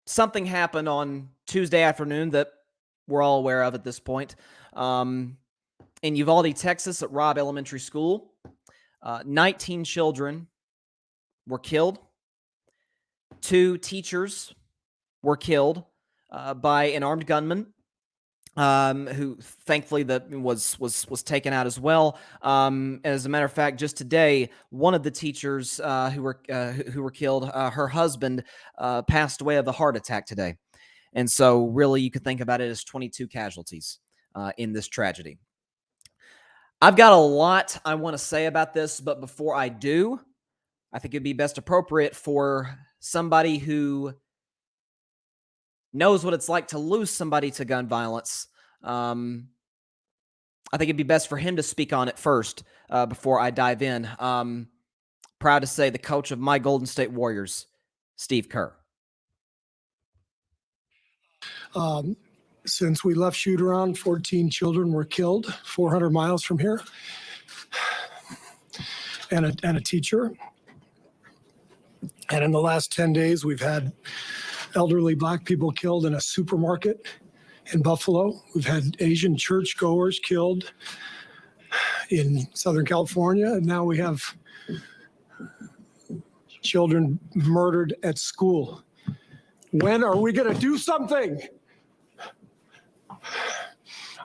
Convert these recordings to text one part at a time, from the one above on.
something happened on Tuesday afternoon that we're all aware of at this point. In Uvalde, Texas, at Robb Elementary School, 19 children were killed. 2 teachers were killed by an armed gunman, who thankfully was taken out as well. As a matter of fact, just today, one of the teachers who were killed, her husband passed away of a heart attack today. And so really you could think about it as 22 casualties in this tragedy. I've got a lot I want to say about this, but before I do, I think it'd be best appropriate for somebody who knows what it's like to lose somebody to gun violence. I think it'd be best for him to speak on it first before I dive in. Proud to say the coach of my Golden State Warriors, Steve Kerr. Since we left shoot around, 14 children were killed 400 miles from here, and a teacher. And in the last 10 days, we've had elderly Black people killed in a supermarket in Buffalo. We've had Asian churchgoers killed in Southern California, and now we have children murdered at school. When are we going to do something?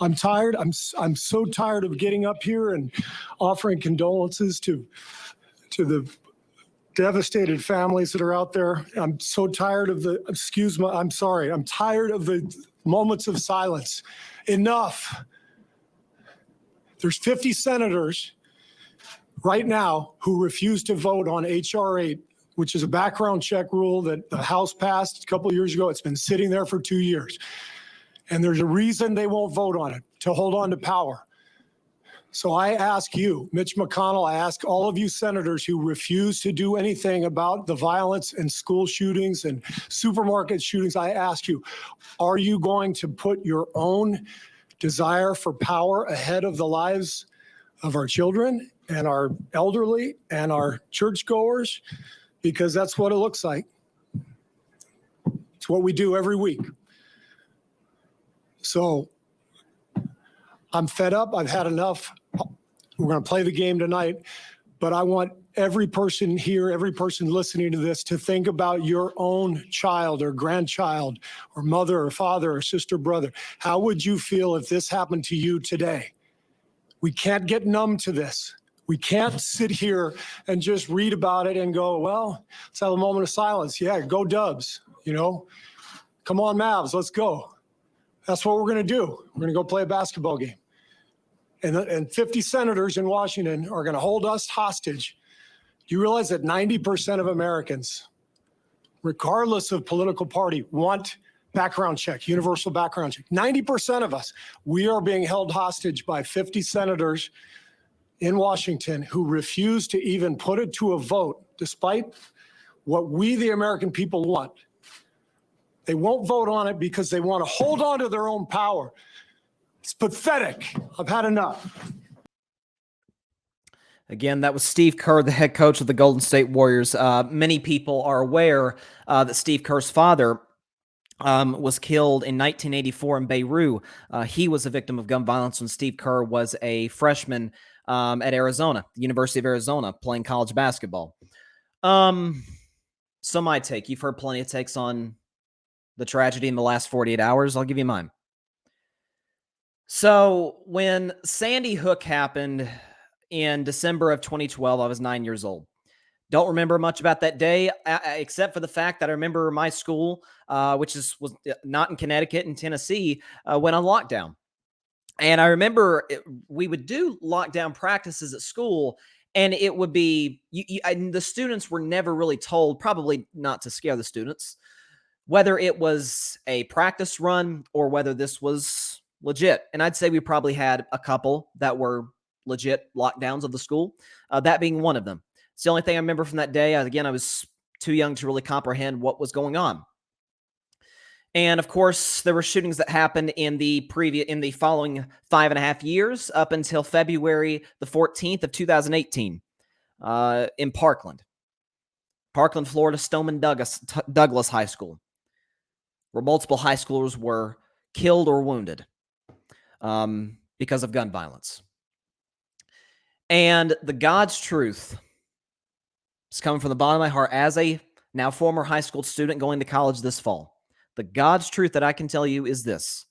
I'm tired. I'm so tired of getting up here and offering condolences to the devastated families that are out there. I'm so tired of I'm tired of the moments of silence. Enough. There's 50 senators right now who refuse to vote on H.R. 8, which is a background check rule that the House passed a couple of years ago. It's been sitting there for 2 years. And there's a reason they won't vote on it, to hold on to power. So I ask you, Mitch McConnell, I ask all of you senators who refuse to do anything about the violence and school shootings and supermarket shootings, I ask you, are you going to put your own desire for power ahead of the lives of our children and our elderly and our churchgoers? Because that's what it looks like. It's what we do every week. So I'm fed up. I've had enough. We're going to play the game tonight, but I want every person here, every person listening to this to think about your own child or grandchild or mother or father or sister, brother. How would you feel if this happened to you today? We can't get numb to this. We can't sit here and just read about it and go, well, let's have a moment of silence. Yeah, go Dubs, Come on, Mavs, let's go. That's what we're going to do. We're going to go play a basketball game. And 50 senators in Washington are going to hold us hostage. Do you realize that 90% of Americans, regardless of political party, want background check, universal background check? 90% of us, we are being held hostage by 50 senators in Washington who refuse to even put it to a vote, despite what we, the American people, want. They won't vote on it because they want to hold on to their own power. It's pathetic. I've had enough. Again, that was Steve Kerr, the head coach of the Golden State Warriors. Many people are aware that Steve Kerr's father was killed in 1984 in Beirut. He was a victim of gun violence when Steve Kerr was a freshman at Arizona, the University of Arizona, playing college basketball. So my take, you've heard plenty of takes on the tragedy in the last 48 hours. I'll give you mine. So when Sandy Hook happened in December of 2012, I was 9 years old. Don't remember much about that day, except for the fact that I remember my school, which was not in Connecticut, in Tennessee, went on lockdown. And I remember we would do lockdown practices at school, and it would be, the students were never really told, probably not to scare the students, whether it was a practice run or whether this was legit. And I'd say we probably had a couple that were legit lockdowns of the school, that being one of them. It's the only thing I remember from that day. Again, I was too young to really comprehend what was going on. And of course, there were shootings that happened in the following 5.5 years up until February the 14th of 2018 in Parkland, Florida, Stoneman Douglas High School. where multiple high schoolers were killed or wounded because of gun violence. And the God's truth is coming from the bottom of my heart as a now former high school student going to college this fall. The God's truth that I can tell you is this.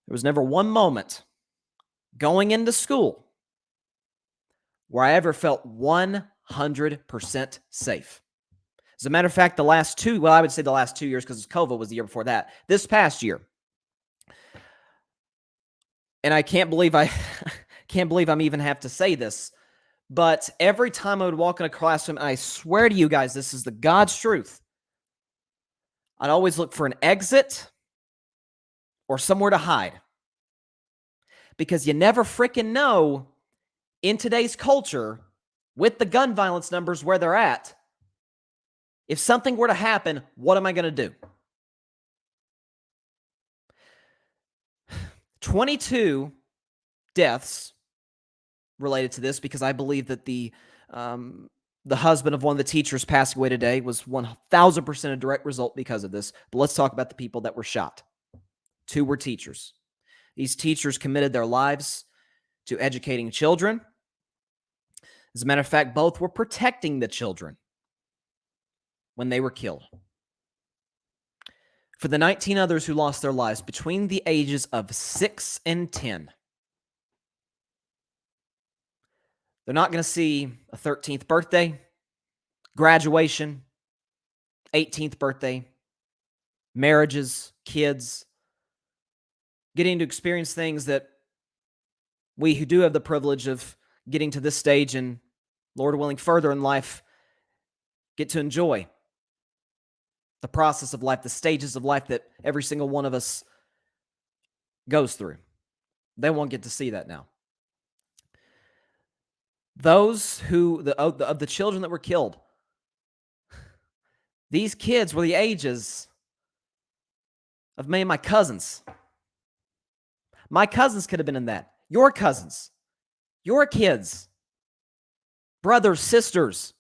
There was never one moment going into school where I ever felt 100% safe. As a matter of fact, I would say the last 2 years, because COVID was the year before that. This past year, and I can't believe I'm even have to say this, but every time I would walk in a classroom, and I swear to you guys, this is the God's truth, I'd always look for an exit or somewhere to hide. Because you never freaking know in today's culture, with the gun violence numbers where they're at, if something were to happen, what am I going to do? 22 deaths related to this, because I believe that the husband of one of the teachers passing away today was 1,000% a direct result because of this. But let's talk about the people that were shot. 2 were teachers. These teachers committed their lives to educating children. As a matter of fact, both were protecting the children when they were killed. For the 19 others who lost their lives between the ages of 6 and 10, they're not going to see a 13th birthday, graduation, 18th birthday, marriages, kids, getting to experience things that we who do have the privilege of getting to this stage and, Lord willing, further in life, get to enjoy the process of life, the stages of life that every single one of us goes through. They won't get to see that now. Those of the children that were killed, these kids were the ages of many of my cousins. My cousins could have been in that. Your cousins, your kids, brothers, sisters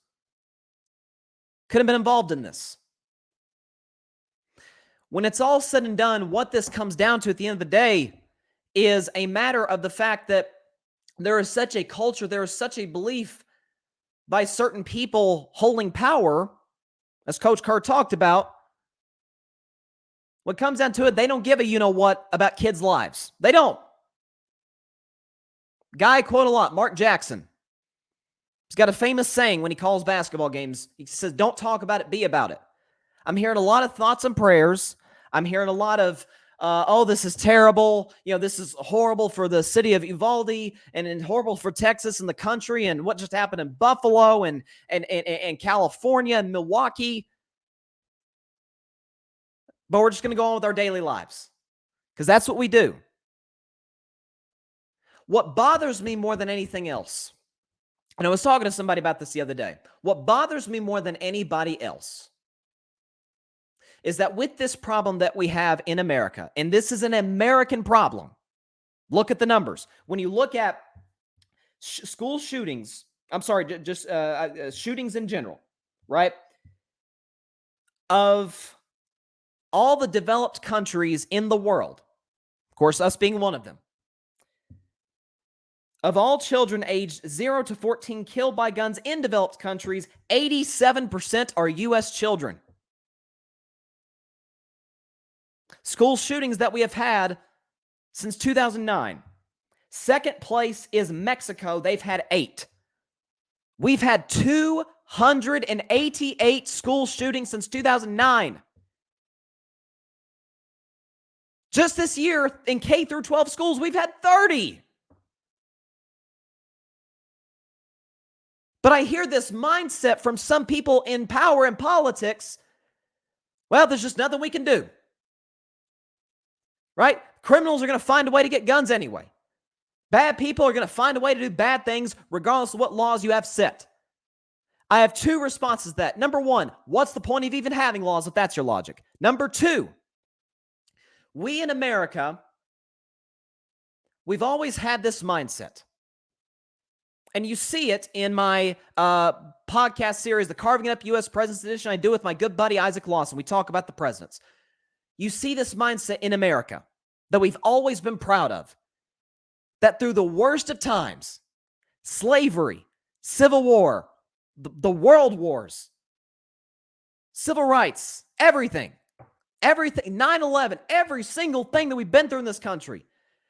could have been involved in this. When it's all said and done, what this comes down to at the end of the day is a matter of the fact that there is such a culture, there is such a belief by certain people holding power, as Coach Kerr talked about. When it comes down to it, they don't give a you-know-what about kids' lives. They don't. Guy I quote a lot, Mark Jackson. He's got a famous saying when he calls basketball games. He says, don't talk about it, be about it. I'm hearing a lot of thoughts and prayers. I'm hearing a lot of, this is terrible. This is horrible for the city of Uvalde and horrible for Texas and the country and what just happened in Buffalo and California and Milwaukee. But we're just going to go on with our daily lives because that's what we do. What bothers me more than anything else, and I was talking to somebody about this the other day, what bothers me more than anybody else is that with this problem that we have in America, and this is an American problem, look at the numbers. When you look at school shootings, shootings in general, right? Of all the developed countries in the world, of course, us being one of them, of all children aged 0 to 14 killed by guns in developed countries, 87% are U.S. children. School shootings that we have had since 2009. Second place is Mexico. They've had 8. We've had 288 school shootings since 2009. Just this year in K through 12 schools, we've had 30. But I hear this mindset from some people in power and politics. Well, there's just nothing we can do. Right? Criminals are going to find a way to get guns anyway. Bad people are going to find a way to do bad things regardless of what laws you have set. I have 2 responses to that. Number 1, what's the point of even having laws if that's your logic? Number 2, we in America, we've always had this mindset. And you see it in my podcast series, the Carving Up U.S. Presidents Edition I do with my good buddy Isaac Lawson. We talk about the presidents. you see this mindset in America that we've always been proud of, that through the worst of times, slavery, civil war, the world wars, civil rights, everything, 9/11, every single thing that we've been through in this country,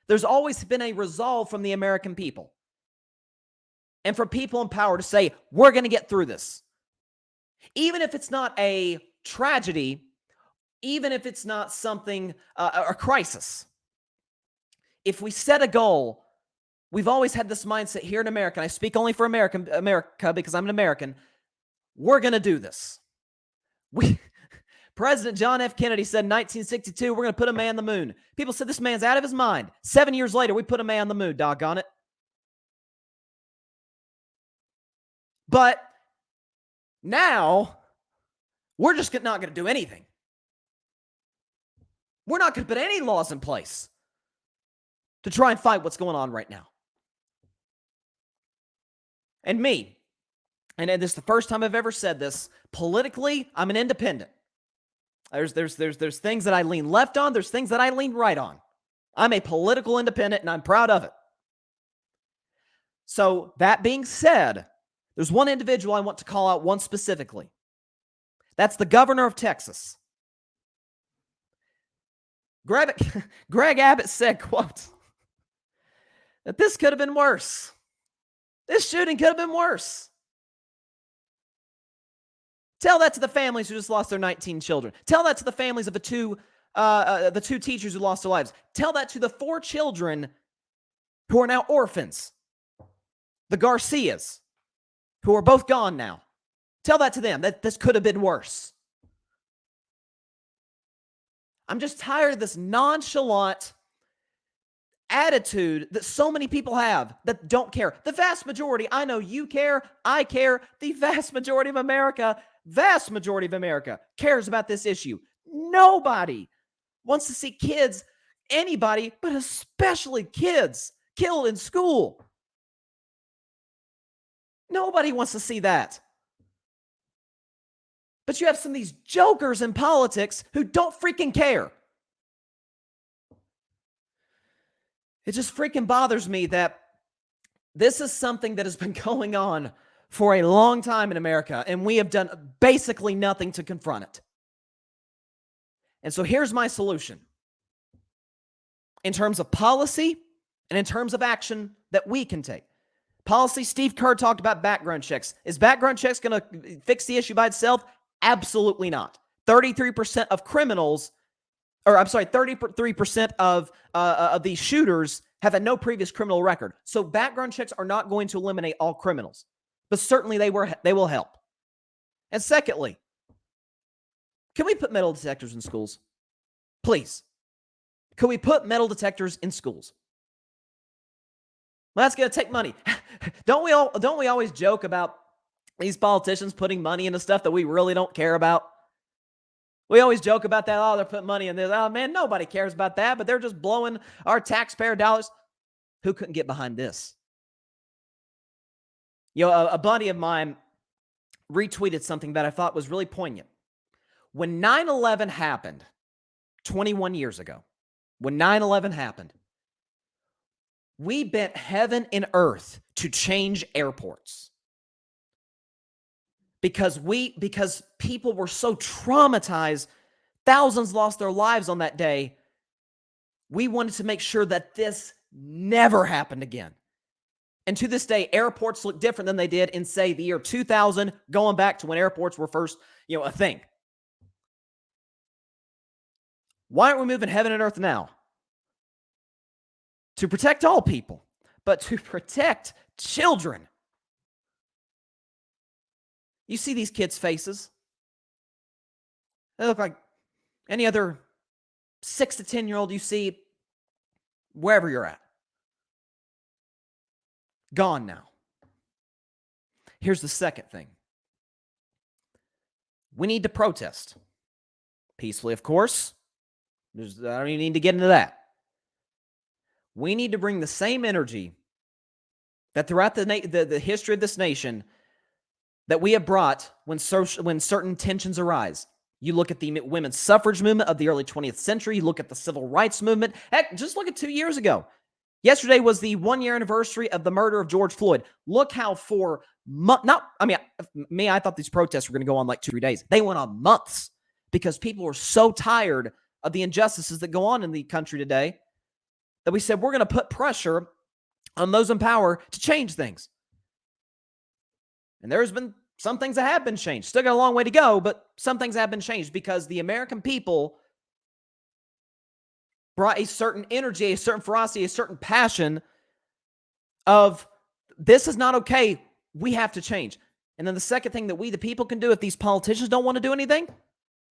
there's always been a resolve from the American people and from people in power to say, we're going to get through this. Even if it's not a tragedy, even if it's not something, a crisis. If we set a goal, we've always had this mindset here in America, and I speak only for America because I'm an American, we're going to do this. President John F. Kennedy said in 1962, we're going to put a man on the moon. People said this man's out of his mind. 7 years later, we put a man on the moon, doggone it. But now, we're just not going to do anything. We're not going to put any laws in place to try and fight what's going on right now. And me, and this is the first time I've ever said this, politically, I'm an independent. There's things that I lean left on, there's things that I lean right on. I'm a political independent, and I'm proud of it. So, that being said, there's one individual I want to call out, one specifically. That's the governor of Texas. Greg Abbott said, quote, that this could have been worse. This shooting could have been worse. Tell that to the families who just lost their 19 children. Tell that to the families of the two teachers who lost their lives. Tell that to the 4 children who are now orphans. The Garcias, who are both gone now. Tell that to them, that this could have been worse. I'm just tired of this nonchalant attitude that so many people have that don't care. The vast majority, I know you care, I care, the vast majority of America cares about this issue. Nobody wants to see kids, anybody, but especially kids, killed in school. Nobody wants to see that. But you have some of these jokers in politics who don't freaking care. It just freaking bothers me that this is something that has been going on for a long time in America, and we have done basically nothing to confront it. And so here's my solution. In terms of policy and in terms of action that we can take. Policy, Steve Kerr talked about background checks. Is background checks going to fix the issue by itself? Absolutely not. 33% of criminals, 33% of these shooters have had no previous criminal record. So background checks are not going to eliminate all criminals, but certainly they will help. And secondly, can we put metal detectors in schools? Please. Could we put metal detectors in schools? Well, that's going to take money. Don't we always joke about these politicians putting money into stuff that we really don't care about? We always joke about that. Oh, they're putting money in this. Oh, man, nobody cares about that, but they're just blowing our taxpayer dollars. Who couldn't get behind this? You know, a buddy of mine retweeted something that I thought was really poignant. When 9/11 happened 21 years ago, when 9/11 happened, we bent heaven and earth to change airports. Because people were so traumatized, thousands lost their lives on that day. We wanted to make sure that this never happened again. And to this day, airports look different than they did in, say, the year 2000, going back to when airports were first, a thing. Why aren't we moving heaven and earth now? To protect all people, but to protect children. You see these kids' faces. They look like any other 6 to 10-year-old you see wherever you're at. Gone now. Here's the second thing. We need to protest. Peacefully, of course. I don't even need to get into that. We need to bring the same energy that throughout the history of this nation that we have brought when certain tensions arise. You look at the women's suffrage movement of the early 20th century. You look at the civil rights movement. Heck, just look at 2 years ago. Yesterday was the 1-year anniversary of the murder of George Floyd. Look how for I thought these protests were going to go on like 2-3 days. They went on months because people were so tired of the injustices that go on in the country today that we said we're going to put pressure on those in power to change things. And there's been some things that have been changed. Still got a long way to go, but some things have been changed because the American people brought a certain energy, a certain ferocity, a certain passion of this is not okay. We have to change. And then the second thing that we, the people, can do if these politicians don't want to do anything,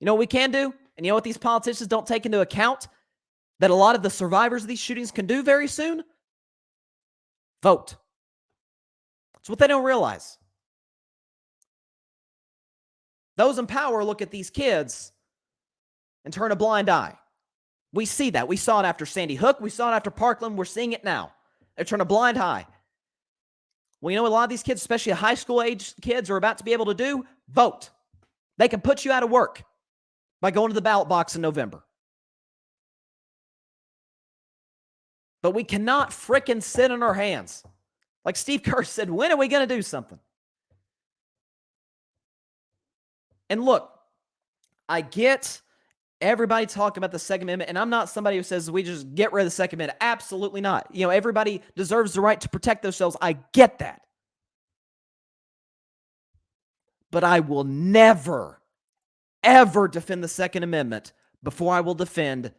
you know what we can do? And you know what these politicians don't take into account that a lot of the survivors of these shootings can do very soon? Vote. It's what they don't realize. Those in power look at these kids and turn a blind eye. We see that. We saw it after Sandy Hook. We saw it after Parkland. We're seeing it now. They turn a blind eye. Well, you know what a lot of these kids, especially high school age kids, are about to be able to do? Vote. They can put you out of work by going to the ballot box in November. But we cannot frickin' sit on our hands. Like Steve Kerr said, when are we going to do something? And look, I get everybody talking about the Second Amendment, and I'm not somebody who says we just get rid of the Second Amendment. Absolutely not. You know, everybody deserves the right to protect themselves. I get that. But I will never, ever defend the Second Amendment before I will defend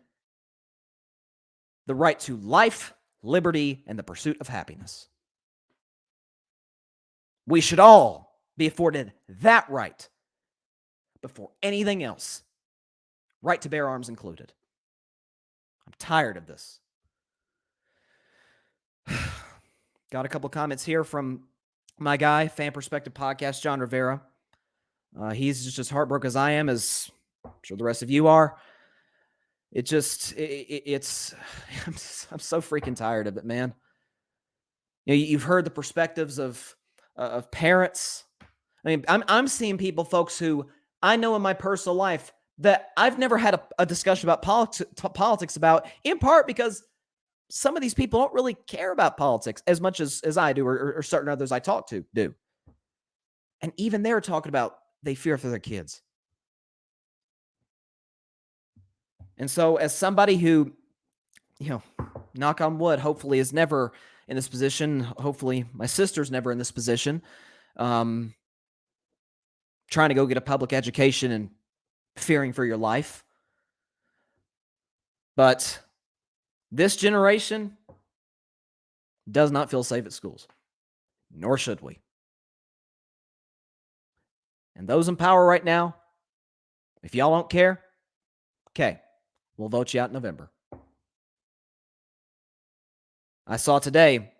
the right to life, liberty, and the pursuit of happiness. We should all be afforded that right before anything else, right to bear arms included. I'm tired of this. Got a couple comments here from my guy, Fan Perspective Podcast, John Rivera. He's just as heartbroken as I am, as I'm sure the rest of you are. I'm so freaking tired of it, man. You know, you've heard the perspectives of parents. I mean, I'm seeing people, folks, who I know in my personal life that I've never had a discussion about politics about, in part because some of these people don't really care about politics as much as I do, or certain others I talk to do. And even they're talking about they fear for their kids. And so as somebody who, you know, knock on wood, hopefully is never in this position, hopefully my sister's never in this position, trying to go get a public education and fearing for your life. But this generation does not feel safe at schools, nor should we. And those in power right now, if y'all don't care, okay, we'll vote you out in November. I saw today,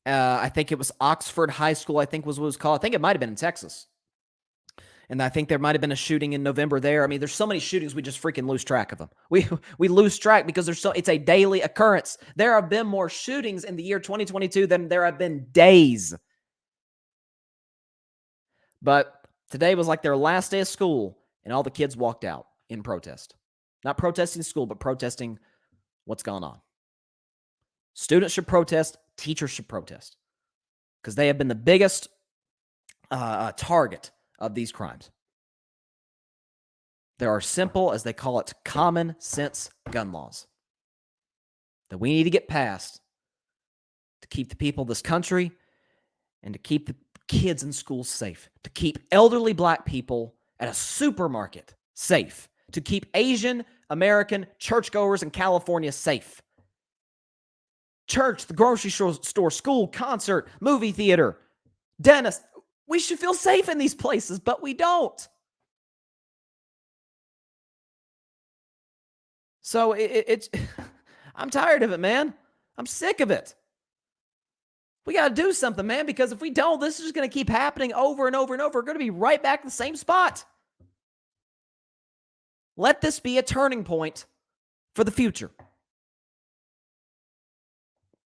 I think it was Oxford High School, I think was what it was called. I think it might have been in Texas. And I think there might have been a shooting in November there. I mean, there's so many shootings, we just freaking lose track of them. We lose track because it's a daily occurrence. There have been more shootings in the year 2022 than there have been days. But today was like their last day of school, and all the kids walked out in protest. Not protesting school, but protesting what's going on. Students should protest. Teachers should protest. Because they have been the biggest target of these crimes. There are simple, as they call it, common sense gun laws that we need to get passed to keep the people of this country and to keep the kids in schools safe, to keep elderly Black people at a supermarket safe, to keep Asian American churchgoers in California safe. Church, the grocery store, school, concert, movie theater, dentist. We should feel safe in these places, but we don't. So it's I'm tired of it, man. I'm sick of it. We got to do something, man, because if we don't, this is just going to keep happening over and over and over. We're going to be right back in the same spot. Let this be a turning point for the future.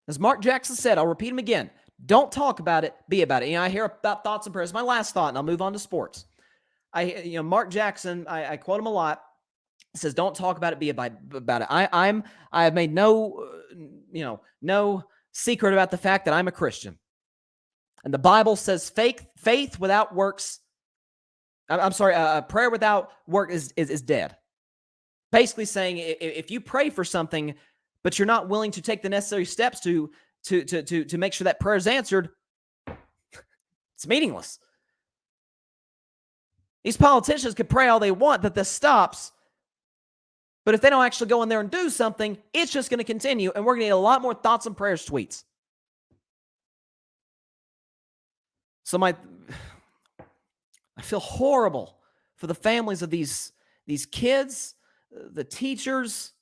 As Mark Jackson said, I'll repeat him again. Don't talk about it, be about it. You know, I hear about thoughts and prayers. My last thought, and I'll move on to sports. Mark Jackson, I quote him a lot. Says, "Don't talk about it, be about it." I have made no secret about the fact that I'm a Christian, and the Bible says faith without works. I'm sorry, prayer without work is dead. Basically saying, if you pray for something, but you're not willing to take the necessary steps to make sure that prayer is answered, it's meaningless. These politicians could pray all they want that this stops, but if they don't actually go in there and do something, it's just going to continue, and we're going to get a lot more thoughts and prayers tweets. So I feel horrible for the families of these kids, the teachers,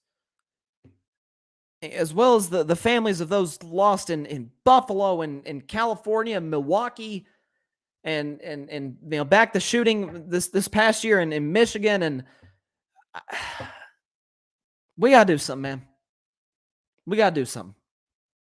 as well as the families of those lost in Buffalo and in California, Milwaukee, and back the shooting this past year in Michigan. And we got to do something, man. We got to do something.